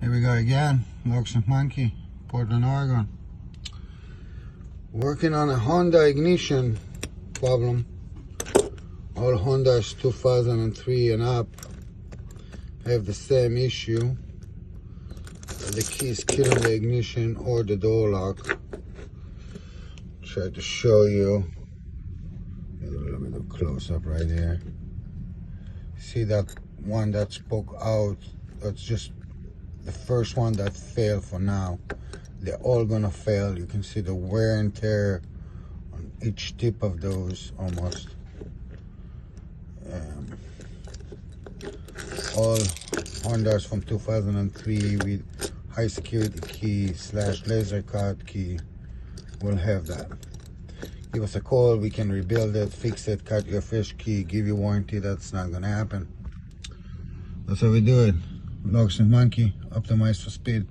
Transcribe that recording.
Here we go again, Locksmith Monkey Portland, Oregon. Working on a Honda ignition problem. All Hondas 2003 and up have the same issue. The key is killing the ignition or the door lock. Try to show you. A little bit of close up right here. See that one that spoke out? That's just the first one that failed for now. They're all gonna fail. You can see the wear and tear on each tip of those almost. All Hondas from 2003 with high security key / laser cut key will have that. Give us a call, we can rebuild it, fix it, cut your fresh key, give you warranty. That's not gonna happen. That's how we do it. Locksmith Monkey, optimized for speed.